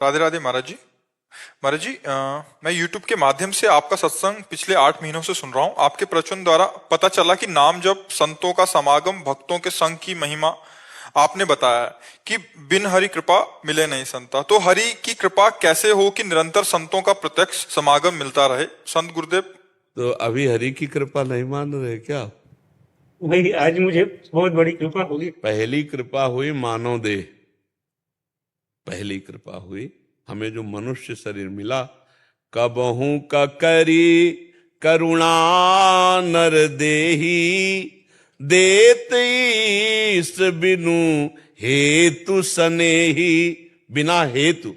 राधे राधे महाराज जी। महाराज जी, मैं YouTube के माध्यम से आपका सत्संग पिछले 8 महीनों से सुन रहा हूँ। आपके प्रवचन द्वारा पता चला कि नाम जप, संतों का समागम, भक्तों के संग की महिमा आपने बताया है कि बिन हरि कृपा मिले नहीं संता। तो हरि की कृपा कैसे हो कि निरंतर संतों का प्रत्यक्ष समागम मिलता रहे? संत गुरुदेव। तो अभी हरि की कृपा नहीं मान रहे क्या? भाई आज मुझे बहुत बड़ी कृपा होगी। पहली कृपा हुई मानव देह, पहली कृपा हुई हमें जो मनुष्य शरीर मिला। कबहू का करी करुणा नर देही, देत ईस बिनु हेतु सनेही। बिना हेतु,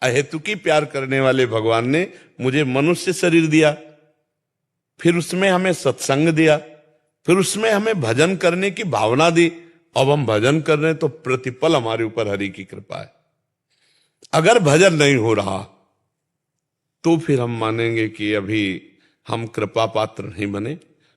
अहेतु की प्यार करने वाले भगवान ने मुझे मनुष्य शरीर दिया, फिर उसमें हमें सत्संग दिया, फिर उसमें हमें भजन करने की भावना दी। अब हम भजन कर रहे हैं तो प्रतिपल हमारे ऊपर हरि की कृपा है। अगर भजन नहीं हो रहा तो फिर हम मानेंगे कि अभी हम कृपा पात्र नहीं बने।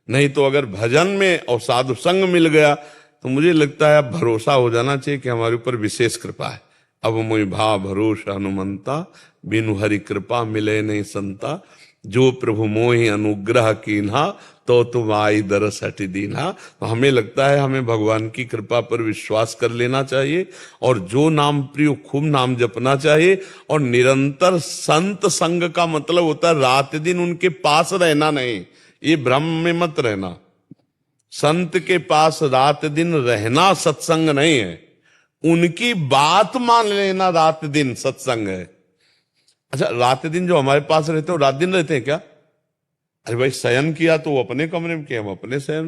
नहीं तो अगर भजन में और साधु संग मिल गया तो मुझे लगता है अब भरोसा हो जाना चाहिए कि हमारे ऊपर विशेष कृपा है। अब मोहि भा भरोसा हनुमंता, बिनु हरि कृपा मिले नहीं संता। जो प्रभु मोहि अनुग्रह कीन्हा, तो तुम आई दरस हटि दीन्हा। तो हमें लगता है हमें भगवान की कृपा पर विश्वास कर लेना चाहिए और जो नाम प्रिय खूब नाम जपना चाहिए। और निरंतर संत संग का मतलब होता है रात दिन उनके पास रहना नहीं, ये भ्रम में मत रहना। संत के पास रात दिन रहना सत्संग नहीं है, उनकी बात मान लेना रात दिन सत्संग है। अच्छा, रात दिन जो हमारे पास रहते हैं वो रात दिन रहते हैं क्या? अरे भाई, शयन किया तो वो अपने कमरे में किया, हम अपने शयन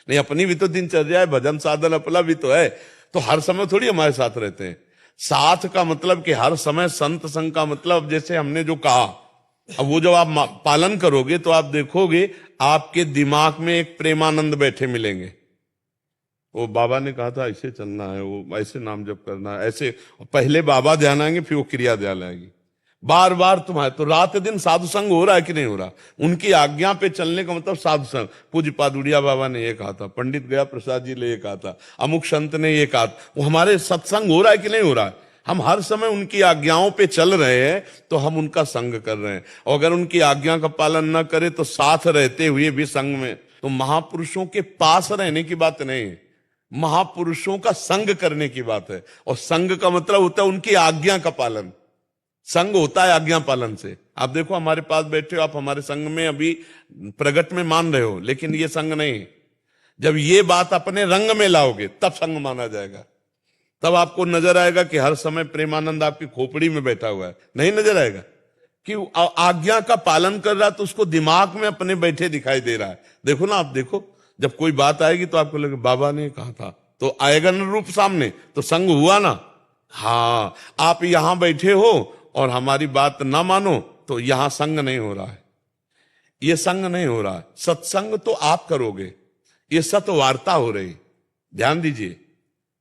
नहीं। अपनी भी तो दिनचर्या है, भजन साधन अपना भी तो है। तो हर समय थोड़ी हमारे साथ रहते हैं। साथ का मतलब कि हर समय संत संग का मतलब जैसे हमने जो कहा, अब वो जब आप पालन करोगे तो आप देखोगे आपके दिमाग में एक प्रेमानंद बैठे मिलेंगे। वो बाबा ने कहा था ऐसे चलना है, वो ऐसे नाम जप करना है, ऐसे पहले बाबा ध्यान आएंगे फिर वो क्रिया ध्यान आएगी। बार बार तुम्हारे तो रात दिन साधु संग हो रहा है कि नहीं हो रहा? उनकी आज्ञा पे चलने का मतलब साधु संग। पूज्य पादुड़िया बाबा ने ये कहा था, पंडित गया प्रसाद जी ने ये कहा था, अमुक संत ने ये कहा था। वो हमारे सत्संग हो रहा है कि नहीं हो रहा है? हम हर समय उनकी आज्ञाओं पे चल रहे हैं तो हम उनका संग कर रहे हैं। और अगर उनकी आज्ञा का पालन न करें तो साथ रहते हुए भी संग में, तो महापुरुषों के पास रहने की बात नहीं है, महापुरुषों का संग करने की बात है। और संग का मतलब होता है उनकी आज्ञा का पालन। संग होता है आज्ञा पालन से। आप देखो हमारे पास बैठे हो, आप हमारे संग में अभी प्रगट में मान रहे हो, लेकिन ये संग नहीं है। जब ये बात अपने रंग में लाओगे तब संग माना जाएगा। तब आपको नजर आएगा कि हर समय प्रेमानंद आपकी खोपड़ी में बैठा हुआ है। नहीं नजर आएगा कि आज्ञा का पालन कर रहा है तो उसको दिमाग में अपने बैठे दिखाई दे रहा है। देखो ना, आप देखो जब कोई बात आएगी तो आपको लगे बाबा ने कहा था, तो आएगा न रूप सामने, तो संग हुआ ना। हाँ, आप यहां बैठे हो और हमारी बात ना मानो तो यहां संग नहीं हो रहा है, ये संग नहीं हो रहा है। सत्संग तो आप करोगे, ये सतवार्ता हो रही। ध्यान दीजिए,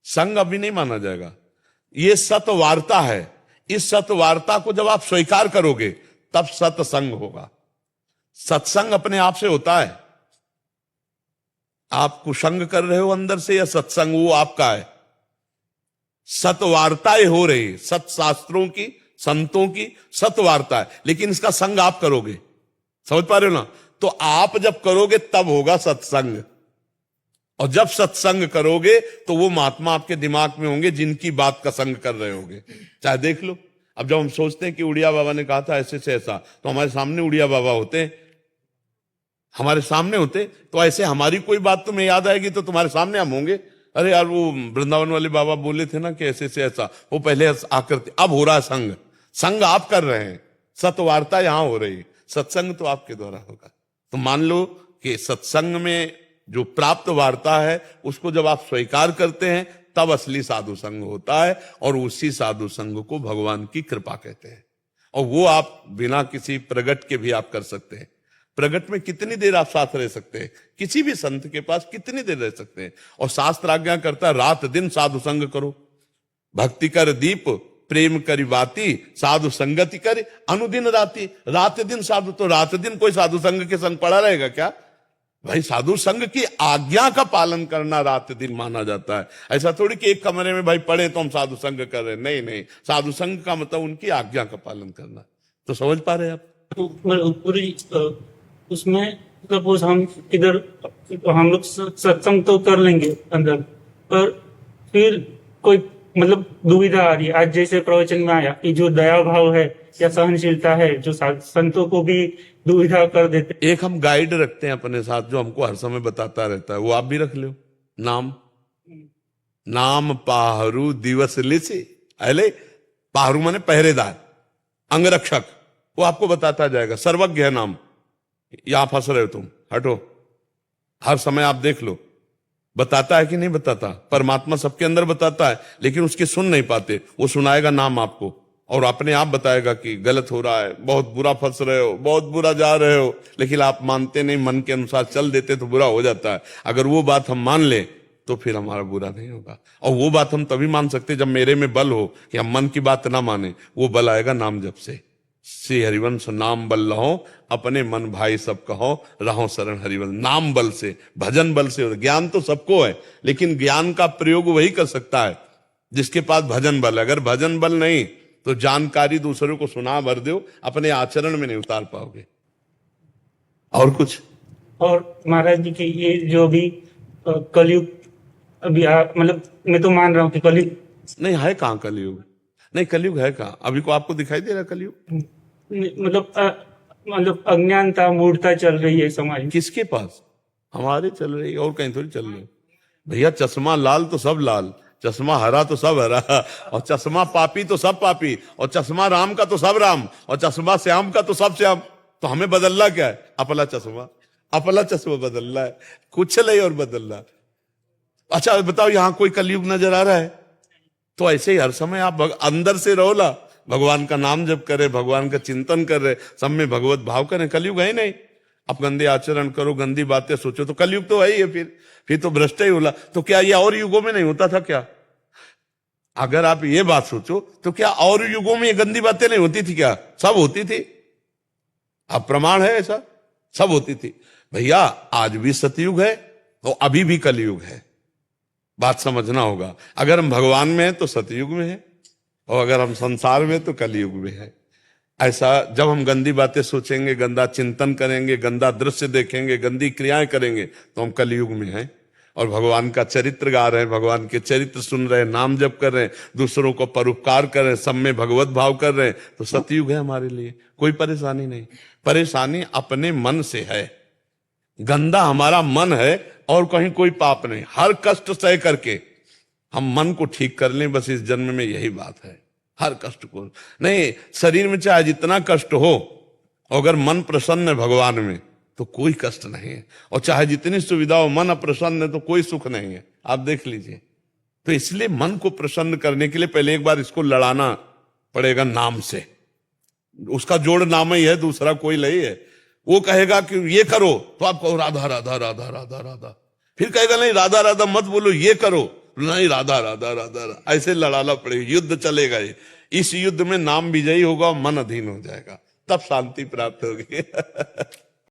संग अभी नहीं माना जाएगा, ये सतवार्ता है। इस सतवार्ता को जब आप स्वीकार करोगे तब सत्संग होगा। सत्संग अपने आप से होता है। आप कुसंग कर रहे हो अंदर से या सत्संग, वो आपका है। सतवार्ताएं हो रही, सत्शास्त्रों की, संतों की सतवार्ता है, लेकिन इसका संग आप करोगे। समझ पा रहे हो ना? तो आप जब करोगे तब होगा सत्संग। और जब सत्संग करोगे तो वो महात्मा आपके दिमाग में होंगे जिनकी बात का संग कर रहे होंगे। चाहे देख लो, अब जब हम सोचते हैं कि उड़िया बाबा ने कहा था ऐसे से ऐसा, तो हमारे सामने उड़िया बाबा होते हैं, हमारे सामने होते, तो ऐसे हमारी कोई बात तुम्हें याद आएगी तो तुम्हारे सामने हम होंगे। अरे यार, वो वृंदावन वाले बाबा बोले थे ना कि ऐसे से ऐसा, वो पहले आकर, अब हो रहा है संग। संग आप कर रहे हैं, सतवार्ता यहां हो रही, सत्संग तो आपके द्वारा होगा। तो मान लो कि सत्संग में जो प्राप्त वार्ता है उसको जब आप स्वीकार करते हैं तब असली साधु संग होता है। और उसी साधु संग को भगवान की कृपा कहते हैं। और वो आप बिना किसी प्रगट के भी आप कर सकते हैं। प्रगट में कितनी देर आप साथ रह सकते हैं? किसी भी संत के पास कितनी देर रह सकते हैं? और शास्त्र आज्ञा करता है रात दिन साधु संग करो। भक्ति कर दीप प्रेम करी बाती, साधु संगति करे अनुदिन राती। रात दिन साधु, तो रात दिन कोई साधु संग के संग पड़ा रहेगा क्या? भाई साधु संघ की आज्ञा का पालन करना रात दिन माना जाता है। ऐसा थोड़ी कि एक कमरे में भाई पढ़े तो हम साधु संघ कर रहे हैं, नहीं नहीं, साधु संघ का मतलब उनकी आज्ञा का पालन करना। तो समझ पा रहे हैं आप? पूरी उसमें सपोज हम इधर हम लोग सत्संग तो कर लेंगे अंदर, पर फिर कोई मतलब दुविधा आ रही है। आज जैसे प्रवचन में आया कि जो दया भाव है या सहनशीलता है जो संतों को भी दुविधा कर देते। एक हम गाइड रखते हैं अपने साथ जो हमको हर समय बताता रहता है, वो आप भी रख लो। नाम पाहरू दिवस लिसे, अले पाहरू माने पहरेदार, अंगरक्षक, वो आपको बताता जाएगा। सर्वज्ञ है नाम। यहां फंस रहे हो तुम, हटो। हर समय आप देख लो, बताता है कि नहीं बताता। परमात्मा सबके अंदर बताता है, लेकिन उसकी सुन नहीं पाते। वो सुनाएगा नाम आपको और अपने आप बताएगा कि गलत हो रहा है, बहुत बुरा फंस रहे हो, बहुत बुरा जा रहे हो, लेकिन आप मानते नहीं, मन के अनुसार चल देते तो बुरा हो जाता है। अगर वो बात हम मान ले तो फिर हमारा बुरा नहीं होगा। और वो बात हम तभी मान सकते जब मेरे में बल हो कि हम मन की बात ना माने। वो बल आएगा नाम जप से। श्री हरिवंश नाम बल लहो, अपने मन भाई सब कहो, रहो शरण हरिवंश। नाम बल से, भजन बल से। ज्ञान तो सबको है, लेकिन ज्ञान का प्रयोग वही कर सकता है जिसके पास भजन बल। अगर भजन बल नहीं तो जानकारी दूसरों को सुना भर दो, अपने आचरण में नहीं उतार पाओगे। और कुछ? और महाराज जी के ये जो भी कलयुग अभी मतलब मैं तो मान रहा हूँ कि कलयुग नहीं है। कहाँ कलयुग? नहीं, कलयुग है कहाँ? अभी को आपको दिखाई दे रहा कलयुग? मतलब अज्ञानता मूढ़ता चल रही है समाज में। किसके पास? हमारे चल रही है, और कहीं थोड़ी चल रही। भैया चश्मा लाल तो सब लाल, चश्मा हरा तो सब हरा, और चश्मा पापी तो सब पापी, और चश्मा राम का तो सब राम, और चश्मा श्याम का तो सब श्याम। तो हमें बदलना क्या है? अपला चश्मा, अपला चश्मा बदलना है, कुछ नहीं और बदलना। अच्छा बताओ, यहां कोई कलयुग नजर आ रहा है? तो ऐसे ही हर समय आप अंदर से रहो ला, भगवान का नाम जप करे, भगवान का चिंतन कर रहे, सब में भगवत भाव करें। कलयुग है ही नहीं। आप गंदे आचरण करो, गंदी बातें सोचो, तो कलयुग तो है ही है। फिर तो भ्रष्ट ही होला। तो क्या ये और युगों में नहीं होता था क्या? अगर आप ये बात सोचो तो क्या और युगों में ये गंदी बातें नहीं होती थी क्या? सब होती थी। अब प्रमाण है ऐसा, सब होती थी। भैया आज भी सतयुग है और अभी भी कलयुग है। बात समझना होगा। अगर हम भगवान में हैं तो सतयुग में है, और अगर हम संसार में तो कलयुग में है। ऐसा जब हम गंदी बातें सोचेंगे, गंदा चिंतन करेंगे, गंदा दृश्य देखेंगे, गंदी क्रियाएं करेंगे, तो हम कलयुग में हैं। और भगवान का चरित्र गा रहे हैं, भगवान के चरित्र सुन रहे हैं, नाम जप कर रहे हैं, दूसरों को परोपकार कर रहे हैं, सब में भगवत भाव कर रहे हैं, तो सतयुग है हमारे लिए। कोई परेशानी नहीं। परेशानी अपने मन से है। गंदा हमारा मन है और कहीं कोई पाप नहीं। हर कष्ट सह करके हम मन को ठीक कर लें, बस इस जन्म में यही बात है। हर कष्ट को नहीं, शरीर में चाहे जितना कष्ट हो, अगर मन प्रसन्न है भगवान में तो कोई कष्ट नहीं है। और चाहे जितनी सुविधा हो, मन अप्रसन्न है तो कोई सुख नहीं है। आप देख लीजिए। तो इसलिए मन को प्रसन्न करने के लिए पहले एक बार इसको लड़ाना पड़ेगा नाम से। उसका जोड़ नाम ही है, दूसरा कोई नहीं है। वो कहेगा कि ये करो तो आप कहो राधा राधा राधा राधा राधा, फिर कहेगा नहीं राधा राधा मत बोलो, ये करो, नहीं राधा राधा राधा राधा। ऐसे लड़ाना पड़ेगा, युद्ध चलेगा ये। इस युद्ध में नाम विजयी होगा और मन अधीन हो जाएगा, तब शांति प्राप्त होगी।